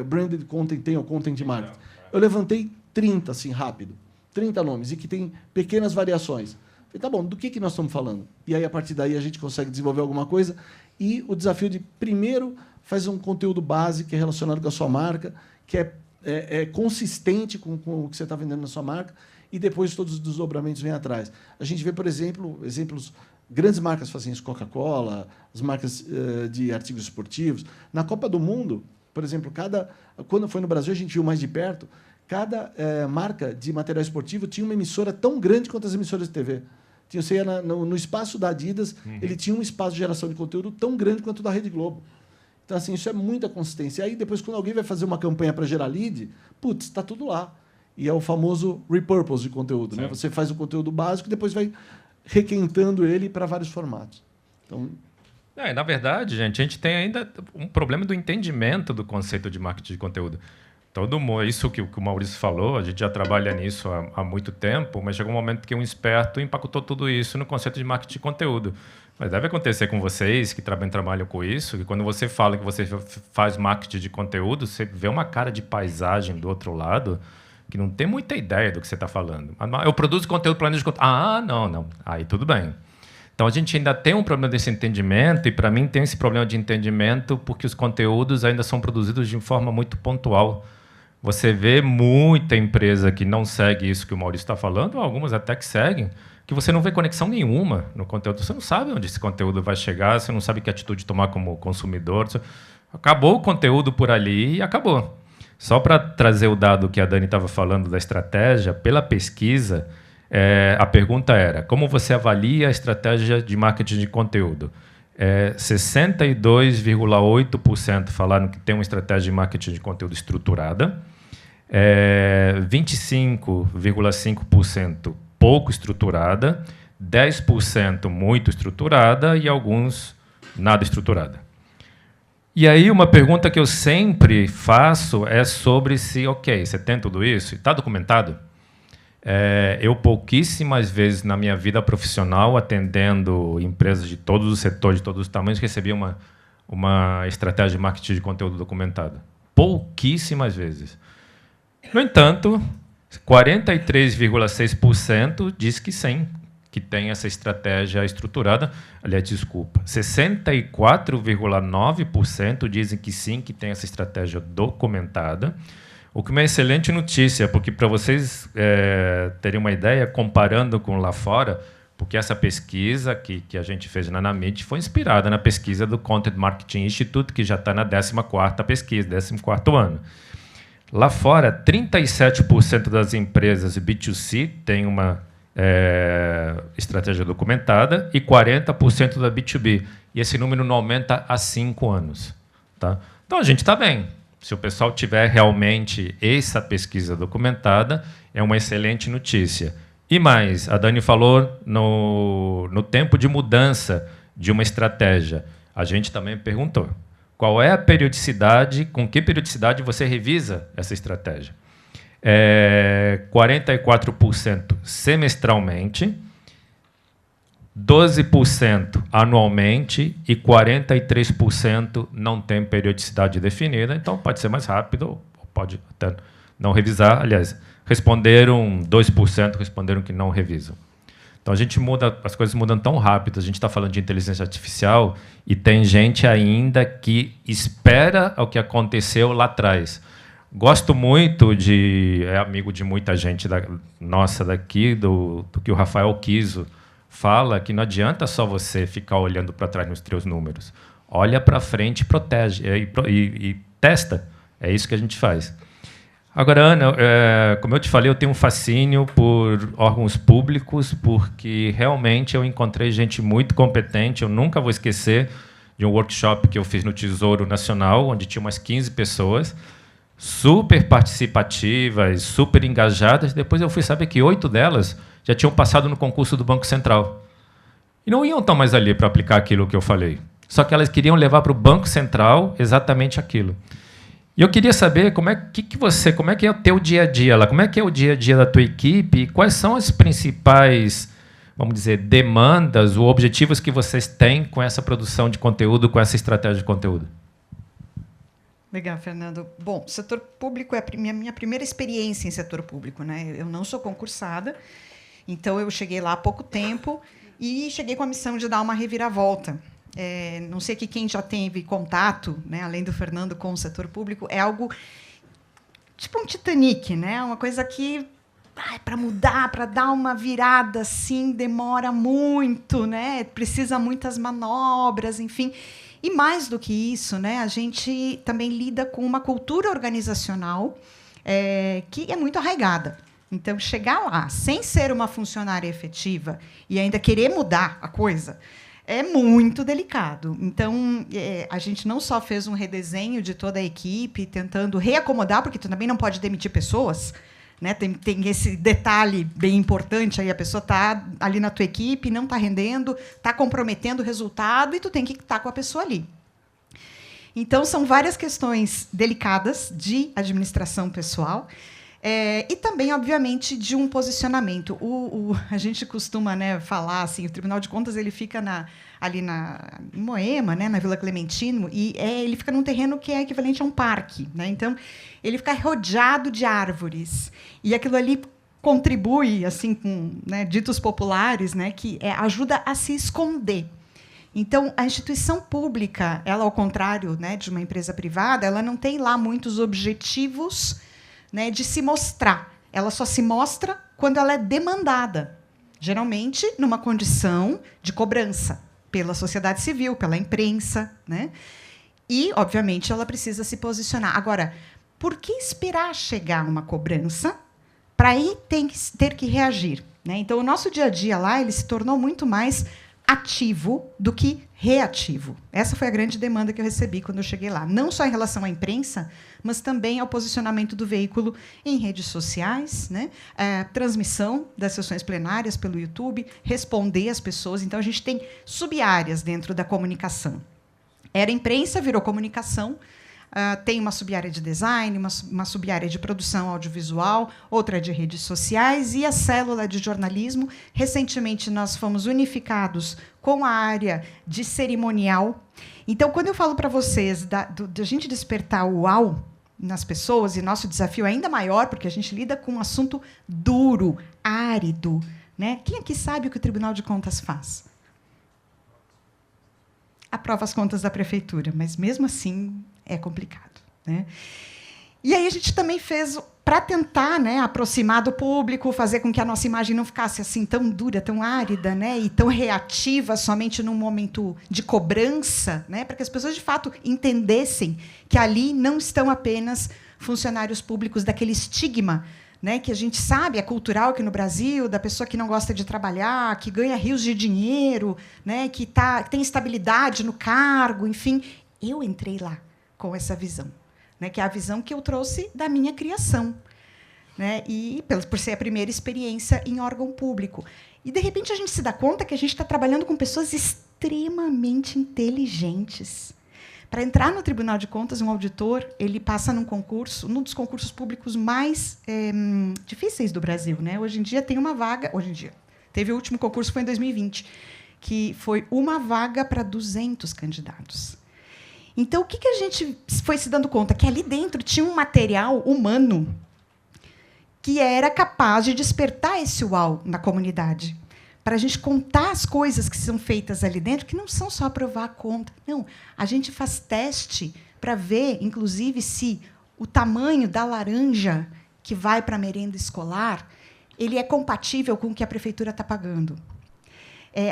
Branded Content tem, ou Content Marketing. Eu levantei 30, assim, rápido. 30 nomes, e que tem pequenas variações. Falei, tá bom, do que nós estamos falando? E aí, a partir daí, a gente consegue desenvolver alguma coisa. E o desafio de, primeiro, fazer um conteúdo base que é relacionado com a sua marca, que é consistente com o que você está vendendo na sua marca, e depois todos os desdobramentos vêm atrás. A gente vê, por exemplo, exemplos, grandes marcas fazem isso, Coca-Cola, as marcas de artigos esportivos. Na Copa do Mundo, por exemplo, quando foi no Brasil, a gente viu mais de perto, cada marca de material esportivo tinha uma emissora tão grande quanto as emissoras de TV. Você ia no espaço da Adidas, ele tinha um espaço de geração de conteúdo tão grande quanto o da Rede Globo. Então, assim, isso é muita consistência. E aí, depois, quando alguém vai fazer uma campanha para gerar lead, putz, está tudo lá. E é o famoso repurpose de conteúdo. Né? Você faz o conteúdo básico e depois vai requentando ele para vários formatos. Então, na verdade, gente, a gente tem ainda um problema do entendimento do conceito de marketing de conteúdo. Isso que o Maurício falou, a gente já trabalha nisso há muito tempo, mas chegou um momento que um esperto empacotou tudo isso no conceito de marketing de conteúdo. Mas deve acontecer com vocês que trabalham com isso, que quando você fala que você faz marketing de conteúdo, você vê uma cara de paisagem do outro lado que não tem muita ideia do que você está falando. Eu produzo conteúdo, planejo conteúdo. Não. Aí tudo bem. Então, a gente ainda tem um problema desse entendimento, e, para mim, tem esse problema de entendimento porque os conteúdos ainda são produzidos de forma muito pontual. Você vê muita empresa que não segue isso que o Maurício está falando, ou algumas até que seguem, que você não vê conexão nenhuma no conteúdo. Você não sabe onde esse conteúdo vai chegar, você não sabe que atitude tomar como consumidor. Acabou o conteúdo por ali e acabou. Só para trazer o dado que a Dani estava falando da estratégia, pela pesquisa, a pergunta era, como você avalia a estratégia de marketing de conteúdo? 62,8% falaram que tem uma estratégia de marketing de conteúdo estruturada, 25,5% pouco estruturada, 10% muito estruturada e alguns nada estruturada. E aí uma pergunta que eu sempre faço é sobre se, você tem tudo isso? Está documentado? Eu pouquíssimas vezes na minha vida profissional, atendendo empresas de todos os setores, de todos os tamanhos, recebi uma estratégia de marketing de conteúdo documentada. Pouquíssimas vezes. No entanto, 43,6% diz que sim, que tem essa estratégia estruturada. Aliás, desculpa, 64,9% dizem que sim, que tem essa estratégia documentada. O que é uma excelente notícia, porque para vocês terem uma ideia, comparando com lá fora, porque essa pesquisa que a gente fez na Anamid foi inspirada na pesquisa do Content Marketing Institute, que já está na 14ª pesquisa, 14º ano. Lá fora, 37% das empresas B2C têm uma estratégia documentada e 40% da B2B. E esse número não aumenta há 5 anos. Tá? Então, a gente está bem. Se o pessoal tiver realmente essa pesquisa documentada, é uma excelente notícia. E mais, a Dani falou no tempo de mudança de uma estratégia. A gente também perguntou qual é a periodicidade, com que periodicidade você revisa essa estratégia. 44% semestralmente, 12% anualmente e 43% não tem periodicidade definida. Então, pode ser mais rápido, ou pode até não revisar. Aliás, 2% responderam que não revisam. Então, a gente muda, as coisas mudam tão rápido. A gente está falando de inteligência artificial e tem gente ainda que espera o que aconteceu lá atrás. Gosto muito é amigo de muita gente nossa daqui, do que o Rafael Kiso fala, que não adianta só você ficar olhando para trás nos teus números. Olha para frente e protege, e testa. É isso que a gente faz. Agora, Ana, como eu te falei, eu tenho um fascínio por órgãos públicos, porque realmente eu encontrei gente muito competente. Eu nunca vou esquecer de um workshop que eu fiz no Tesouro Nacional, onde tinha umas 15 pessoas, super participativas, super engajadas. Depois eu fui saber que 8 delas já tinham passado no concurso do Banco Central. E não iam tão mais ali para aplicar aquilo que eu falei. Só que elas queriam levar para o Banco Central exatamente aquilo. E eu queria saber como é que é o teu dia a dia lá, como é que é o dia a dia da tua equipe e quais são as principais, vamos dizer, demandas ou objetivos que vocês têm com essa produção de conteúdo, com essa estratégia de conteúdo. Legal, Fernando. Bom, setor público é a minha primeira experiência em setor público, né? Eu não sou concursada, então eu cheguei lá há pouco tempo e cheguei com a missão de dar uma reviravolta. Não sei que quem já teve contato, né, além do Fernando, com o setor público, é algo tipo um Titanic, né? Uma coisa que para mudar, para dar uma virada assim, demora muito, né? Precisa muitas manobras, enfim. E mais do que isso, né, a gente também lida com uma cultura organizacional que é muito arraigada. Então, chegar lá sem ser uma funcionária efetiva e ainda querer mudar a coisa é muito delicado. Então, a gente não só fez um redesenho de toda a equipe, tentando reacomodar, porque tu também não pode demitir pessoas, né? Tem esse detalhe bem importante, aí a pessoa está ali na tua equipe, não está rendendo, está comprometendo o resultado, e tu tem que estar com a pessoa ali. Então, são várias questões delicadas de administração pessoal, e também, obviamente, de um posicionamento. A gente costuma, né, falar assim, o Tribunal de Contas ele fica ali em Moema, né, na Vila Clementino, e ele fica num terreno que é equivalente a um parque, né? Então, ele fica rodeado de árvores. E aquilo ali contribui, assim, com, né, ditos populares, né, que ajuda a se esconder. Então, a instituição pública, ela, ao contrário, né, de uma empresa privada, ela não tem lá muitos objetivos, né, de se mostrar. Ela só se mostra quando ela é demandada, geralmente numa condição de cobrança pela sociedade civil, pela imprensa, né? E, obviamente, ela precisa se posicionar. Agora, por que esperar chegar uma cobrança para aí ter que reagir, né? Então, o nosso dia a dia lá ele se tornou muito mais ativo do que reativo. Essa foi a grande demanda que eu recebi quando eu cheguei lá. Não só em relação à imprensa, mas também ao posicionamento do veículo em redes sociais, né? Transmissão das sessões plenárias pelo YouTube, responder às pessoas. Então, a gente tem sub-áreas dentro da comunicação. Era imprensa, virou comunicação. Tem uma sub-área de design, uma sub-área de produção audiovisual, outra de redes sociais e a célula de jornalismo. Recentemente, nós fomos unificados com a área de cerimonial. Então, quando eu falo para vocês de a gente despertar o uau nas pessoas, e nosso desafio é ainda maior, porque a gente lida com um assunto duro, árido, né? Quem aqui sabe o que o Tribunal de Contas faz? Aprova as contas da prefeitura, mas, mesmo assim, é complicado, né? E aí a gente também fez, para tentar, né, aproximar do público, fazer com que a nossa imagem não ficasse assim tão dura, tão árida, né, e tão reativa somente num momento de cobrança, né, para que as pessoas, de fato, entendessem que ali não estão apenas funcionários públicos daquele estigma, né, que a gente sabe, é cultural aqui no Brasil, da pessoa que não gosta de trabalhar, que ganha rios de dinheiro, né, que tem estabilidade no cargo, enfim. Eu entrei lá com essa visão, né, que é a visão que eu trouxe da minha criação, né, e por ser a primeira experiência em órgão público. E, de repente, a gente se dá conta que a gente está trabalhando com pessoas extremamente inteligentes. Para entrar no Tribunal de Contas, um auditor ele passa num concurso, num dos concursos públicos mais difíceis do Brasil, né? Hoje em dia tem uma vaga. Hoje em dia teve o último concurso, foi em 2020, que foi uma vaga para 200 candidatos. Então, o que a gente foi se dando conta? Que ali dentro tinha um material humano que era capaz de despertar esse uau na comunidade, para a gente contar as coisas que são feitas ali dentro, que não são só aprovar a conta. Não, a gente faz teste para ver, inclusive, se o tamanho da laranja que vai para a merenda escolar, ele é compatível com o que a prefeitura está pagando.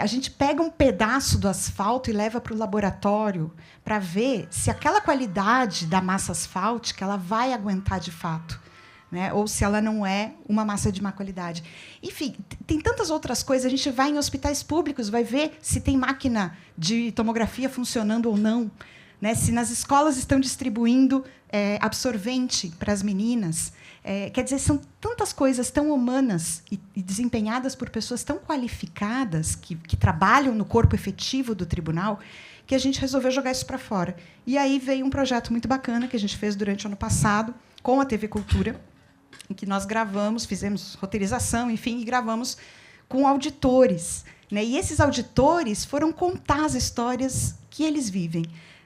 A gente pega um pedaço do asfalto e leva para o laboratório para ver se aquela qualidade da massa asfáltica ela vai aguentar de fato, né? Ou se ela não é uma massa de má qualidade. Enfim, tem tantas outras coisas. A gente vai em hospitais públicos, vai ver se tem máquina de tomografia funcionando ou não, né? Se nas escolas estão distribuindo absorvente para as meninas. Quer dizer, são tantas coisas tão humanas e desempenhadas por pessoas tão qualificadas que trabalham no corpo efetivo do tribunal que a gente resolveu jogar isso para fora. E aí veio um projeto muito bacana que a gente fez durante o ano passado com a TV Cultura, em que nós gravamos, fizemos roteirização, enfim, e gravamos com auditores, né? E esses auditores foram contar as histórias que eles vivem,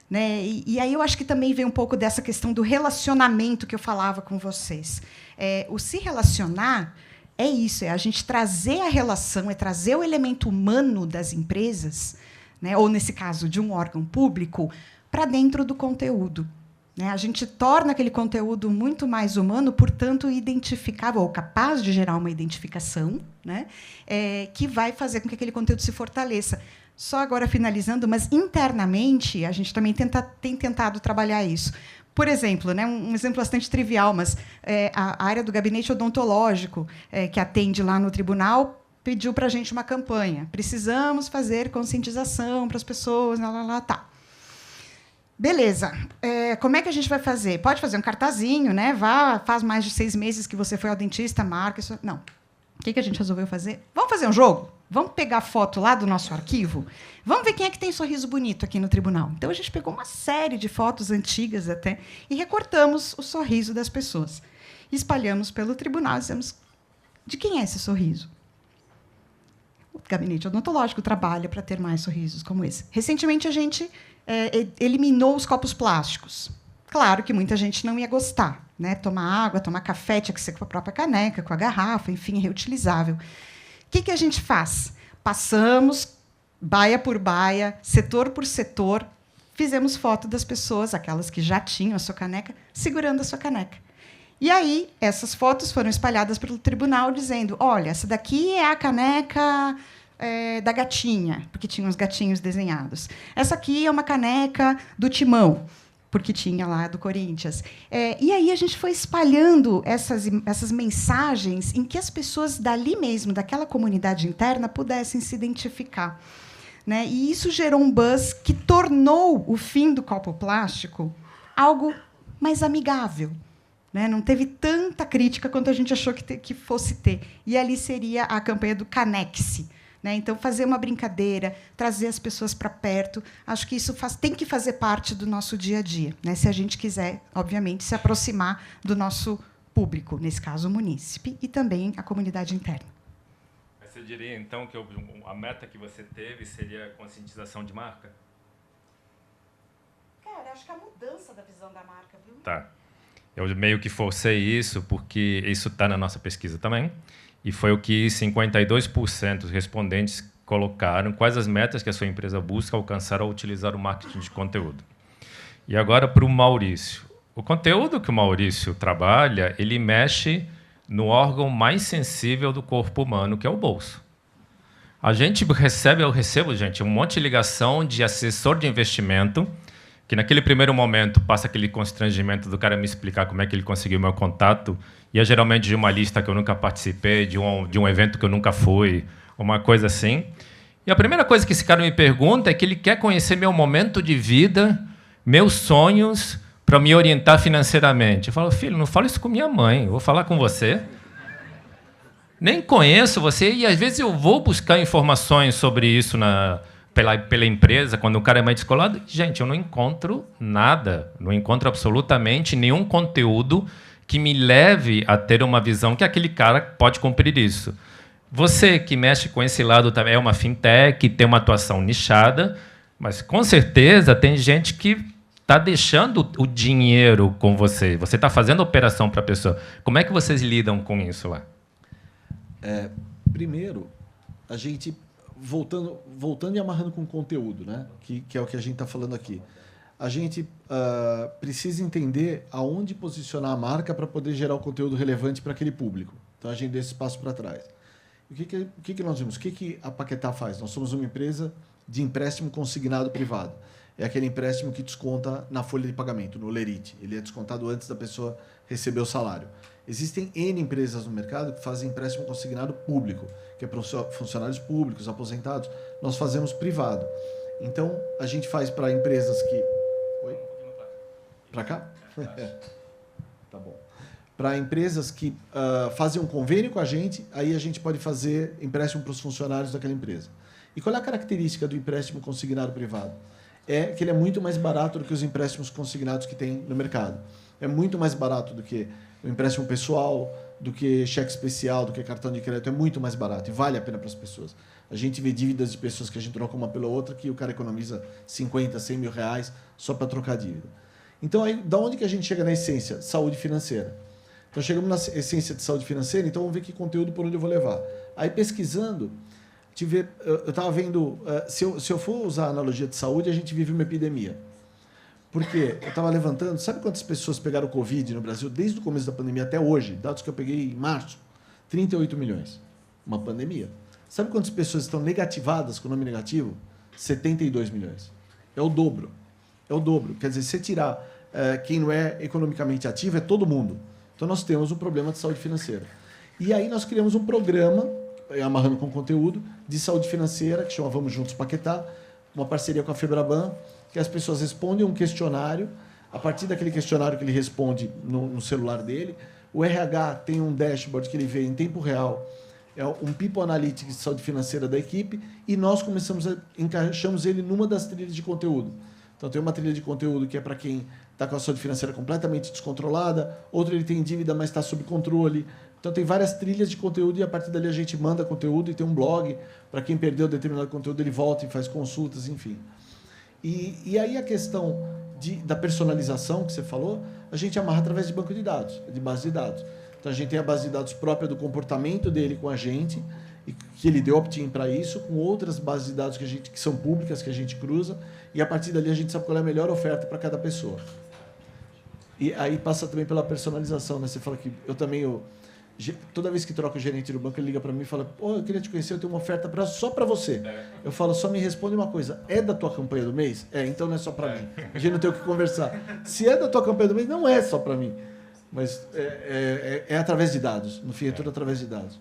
né? E aí eu acho que também vem um pouco dessa questão do relacionamento que eu falava com vocês. O se relacionar é isso, é a gente trazer a relação, é trazer o elemento humano das empresas, né? Ou, nesse caso, de um órgão público, para dentro do conteúdo. A gente torna aquele conteúdo muito mais humano, portanto, identificável, ou capaz de gerar uma identificação, né, que vai fazer com que aquele conteúdo se fortaleça. Só agora finalizando, mas internamente a gente também tem tentado trabalhar isso. Por exemplo, né, um exemplo bastante trivial, mas a área do gabinete odontológico, que atende lá no tribunal, pediu para a gente uma campanha. Precisamos fazer conscientização para as pessoas, tá. Beleza. Como é que a gente vai fazer? Pode fazer um cartazinho, né? Faz mais de 6 meses que você foi ao dentista, marca isso. Não. O que a gente resolveu fazer? Vamos fazer um jogo? Vamos pegar foto lá do nosso arquivo? Vamos ver quem é que tem sorriso bonito aqui no tribunal. Então, a gente pegou uma série de fotos antigas até e recortamos o sorriso das pessoas. Espalhamos pelo tribunal e dizemos, de quem é esse sorriso? O gabinete odontológico trabalha para ter mais sorrisos como esse. Recentemente, a gente eliminou os copos plásticos. Claro que muita gente não ia gostar, né? Tomar água, tomar café, tinha que ser com a própria caneca, com a garrafa, enfim, reutilizável. O que a gente faz? Passamos, baia por baia, setor por setor, fizemos foto das pessoas, aquelas que já tinham a sua caneca, segurando a sua caneca. E aí, essas fotos foram espalhadas pelo tribunal, dizendo, olha, essa daqui é a caneca da gatinha, porque tinha os gatinhos desenhados. Essa aqui é uma caneca do Timão, porque tinha lá do Corinthians. E aí a gente foi espalhando essas mensagens em que as pessoas dali mesmo, daquela comunidade interna, pudessem se identificar, né? E isso gerou um buzz que tornou o fim do copo plástico algo mais amigável, né? Não teve tanta crítica quanto a gente achou que fosse ter. E ali seria a campanha do Canex-se, né? Então, fazer uma brincadeira, trazer as pessoas para perto, acho que isso tem que fazer parte do nosso dia a dia, né? Se a gente quiser, obviamente, se aproximar do nosso público, nesse caso, o munícipe, e também a comunidade interna. Você diria, então, que a meta que você teve seria a conscientização de marca? Cara, acho que a mudança da visão da marca, viu? Tá. Eu meio que forcei isso, porque isso está na nossa pesquisa também. E foi o que 52% dos respondentes colocaram, quais as metas que a sua empresa busca alcançar ao utilizar o marketing de conteúdo. E agora para o Maurício. O conteúdo que o Maurício trabalha, ele mexe no órgão mais sensível do corpo humano, que é o bolso. A gente eu recebo, gente, um monte de ligação de assessor de investimento, que naquele primeiro momento passa aquele constrangimento do cara me explicar como é que ele conseguiu meu contato, e é geralmente de uma lista que eu nunca participei, de um evento que eu nunca fui, uma coisa assim. E a primeira coisa que esse cara me pergunta é que ele quer conhecer meu momento de vida, meus sonhos, para me orientar financeiramente. Eu falo, filho, não fala isso com minha mãe, eu vou falar com você. Nem conheço você, e às vezes eu vou buscar informações sobre isso pela empresa, quando o cara é mais descolado. Gente, eu não encontro nada, não encontro absolutamente nenhum conteúdo que me leve a ter uma visão que aquele cara pode cumprir isso. Você que mexe com esse lado também é uma fintech, tem uma atuação nichada, mas com certeza tem gente que está deixando o dinheiro com você. Você está fazendo operação para a pessoa. Como é que vocês lidam com isso lá? Primeiro, a gente voltando e amarrando com o conteúdo, né? Que é o que a gente está falando aqui. a gente precisa entender aonde posicionar a marca para poder gerar o conteúdo relevante para aquele público. Então, a gente deu esse passo para trás. O que nós vimos? O que a Paquetá faz? Nós somos uma empresa de empréstimo consignado privado. É aquele empréstimo que desconta na folha de pagamento, no lerite. Ele é descontado antes da pessoa receber o salário. Existem N empresas no mercado que fazem empréstimo consignado público, que é para funcionários públicos, aposentados. Nós fazemos privado. Então, a gente faz para empresas que... Oi? Para cá? Tá bom. Para empresas que fazem um convênio com a gente, aí a gente pode fazer empréstimo para os funcionários daquela empresa. E qual é a característica do empréstimo consignado privado? É que ele é muito mais barato do que os empréstimos consignados que tem no mercado. É muito mais barato do que o empréstimo pessoal, do que cheque especial, do que cartão de crédito. É muito mais barato e vale a pena para as pessoas. A gente vê dívidas de pessoas que a gente troca uma pela outra que o cara economiza 50, 100 mil reais só para trocar dívida. Então, aí, da onde que a gente chega na essência? Saúde financeira. Então, chegamos na essência de saúde financeira, então vamos ver que conteúdo por onde eu vou levar. Aí, pesquisando, eu estava vendo... Se eu for usar a analogia de saúde, a gente vive uma epidemia. Porque eu estava levantando... Sabe quantas pessoas pegaram o Covid no Brasil desde o começo da pandemia até hoje? Dados que eu peguei em março. 38 milhões. Uma pandemia. Sabe quantas pessoas estão negativadas com o nome negativo? 72 milhões. É o dobro. É o dobro. Quer dizer, se tirar quem não é economicamente ativo, é todo mundo. Então, nós temos um problema de saúde financeira. E aí, nós criamos um programa, amarrando com conteúdo, de saúde financeira, que chama Vamos Juntos Paquetá, uma parceria com a Febraban, que as pessoas respondem um questionário. A partir daquele questionário que ele responde no celular dele, o RH tem um dashboard que ele vê em tempo real, é um People Analytics de saúde financeira da equipe, e nós encaixamos ele numa das trilhas de conteúdo. Então, tem uma trilha de conteúdo que é para quem está com a saúde financeira completamente descontrolada, outro ele tem dívida, mas está sob controle. Então, tem várias trilhas de conteúdo e, a partir dali, a gente manda conteúdo e tem um blog. Para quem perdeu determinado conteúdo, ele volta e faz consultas, enfim. E aí, a questão da personalização que você falou, a gente amarra através de banco de dados, de base de dados. Então, a gente tem a base de dados própria do comportamento dele com a gente, e que ele deu opt-in para isso, com outras bases de dados que são públicas, que a gente cruza, e, a partir dali, a gente sabe qual é a melhor oferta para cada pessoa. E aí passa também pela personalização, né? Você fala que eu também... Toda vez que troca o gerente do banco, ele liga para mim e fala: eu queria te conhecer, eu tenho uma oferta só para você. Eu falo: só me responde uma coisa, é da tua campanha do mês? Então não é só para mim. A gente não tem o que conversar. Se é da tua campanha do mês, não é só para mim. Mas é através de dados. No fim, é tudo através de dados.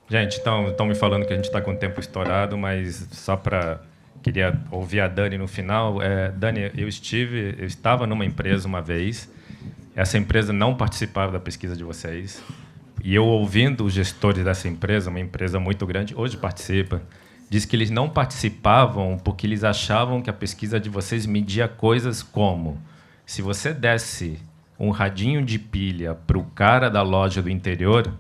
Gente, estão me falando que a gente está com o tempo estourado, mas só para... Queria ouvir a Dani no final. Dani, eu estava numa empresa uma vez. Essa empresa não participava da pesquisa de vocês. E eu, ouvindo os gestores dessa empresa, uma empresa muito grande, hoje participa, diz que eles não participavam porque eles achavam que a pesquisa de vocês media coisas como: se você desse um radinho de pilha para o cara da loja do interior,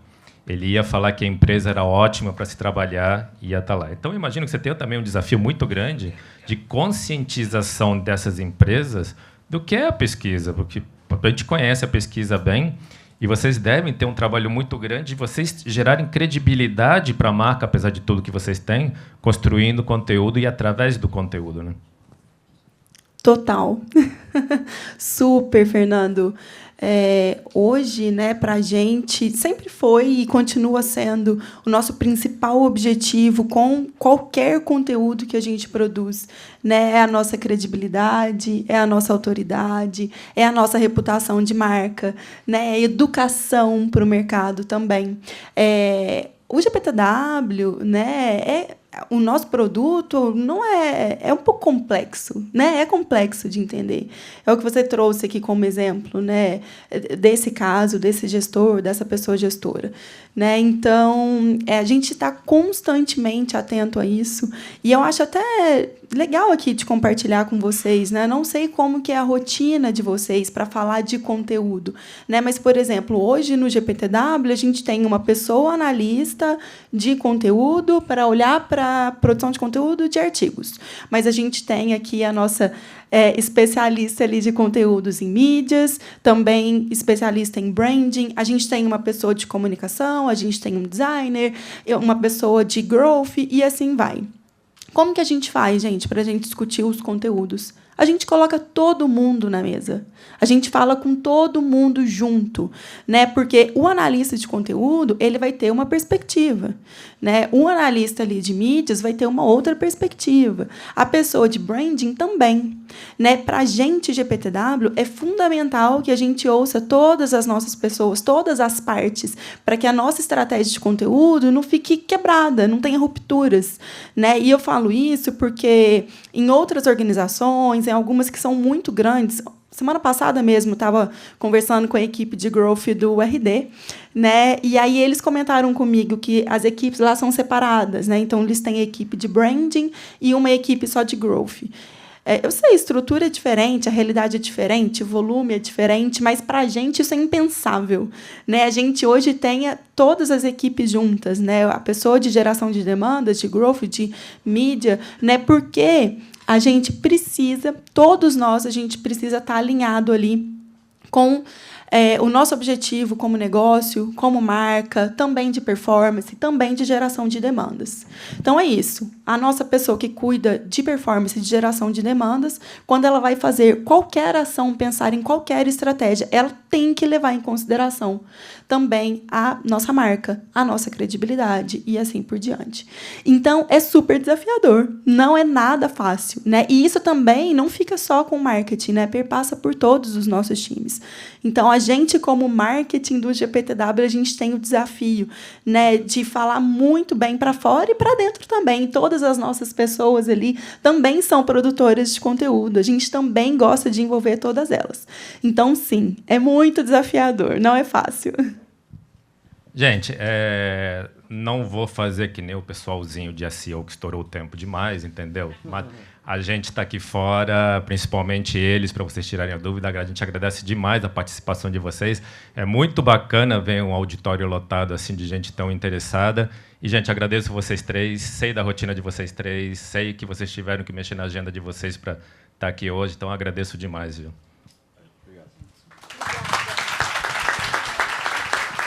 ele ia falar que a empresa era ótima para se trabalhar e ia estar lá. Então, eu imagino que você tem também um desafio muito grande de conscientização dessas empresas do que é a pesquisa, porque a gente conhece a pesquisa bem. E vocês devem ter um trabalho muito grande de vocês gerarem credibilidade para a marca, apesar de tudo que vocês têm, construindo conteúdo e através do conteúdo, né? Total. Super, Fernando. Hoje, né, para a gente, sempre foi e continua sendo o nosso principal objetivo com qualquer conteúdo que a gente produz, né? É a nossa credibilidade, é a nossa autoridade, é a nossa reputação de marca, né? É educação para o mercado também. O GPTW, né, o nosso produto não é um pouco complexo, né? É complexo de entender. É o que você trouxe aqui como exemplo, né? Desse caso, desse gestor, dessa pessoa gestora, né? Então, a gente está constantemente atento a isso, e eu acho até legal aqui de compartilhar com vocês, né? Não sei como que é a rotina de vocês para falar de conteúdo, né? Mas, por exemplo, hoje no GPTW a gente tem uma pessoa analista de conteúdo para olhar para a produção de conteúdo de artigos. Mas a gente tem aqui a nossa especialista ali de conteúdos em mídias, também especialista em branding, a gente tem uma pessoa de comunicação, a gente tem um designer, uma pessoa de growth, e assim vai. Como que a gente faz, gente, para a gente discutir os conteúdos? A gente coloca todo mundo na mesa. A gente fala com todo mundo junto, né? Porque o analista de conteúdo, ele vai ter uma perspectiva, né? Um analista ali de mídias vai ter uma outra perspectiva. A pessoa de branding também, né? Para a gente, GPTW, é fundamental que a gente ouça todas as nossas pessoas, todas as partes, para que a nossa estratégia de conteúdo não fique quebrada, não tenha rupturas, né? E eu falo isso porque em outras organizações, em algumas que são muito grandes, semana passada mesmo, estava conversando com a equipe de growth do RD, né? E aí eles comentaram comigo que as equipes lá são separadas, né? Então, eles têm a equipe de branding e uma equipe só de growth. Eu sei, a estrutura é diferente, a realidade é diferente, o volume é diferente, mas, para a gente, isso é impensável, né? A gente hoje tem todas as equipes juntas, né? A pessoa de geração de demandas, de growth, de mídia, né? Porque a gente precisa, todos nós, a gente precisa estar alinhado ali com o nosso objetivo como negócio, como marca, também de performance, também de geração de demandas. Então, é isso. A nossa pessoa que cuida de performance e de geração de demandas, quando ela vai fazer qualquer ação, pensar em qualquer estratégia, ela tem que levar em consideração também a nossa marca, a nossa credibilidade e assim por diante. Então, é super desafiador. Não é nada fácil, né? E isso também não fica só com o marketing, né? Perpassa por todos os nossos times. Então, a gente, como marketing do GPTW, a gente tem o desafio, né, de falar muito bem para fora e para dentro também. Todas as nossas pessoas ali também são produtoras de conteúdo. A gente também gosta de envolver todas elas. Então, sim, é muito desafiador, não é fácil. Gente, não vou fazer que nem o pessoalzinho de SEO que estourou o tempo demais, entendeu? Mas a gente está aqui fora, principalmente eles, para vocês tirarem a dúvida. A gente agradece demais a participação de vocês. É muito bacana ver um auditório lotado assim de gente tão interessada. E, gente, agradeço vocês três. Sei da rotina de vocês três. Sei que vocês tiveram que mexer na agenda de vocês para estar aqui hoje. Então, agradeço demais, viu?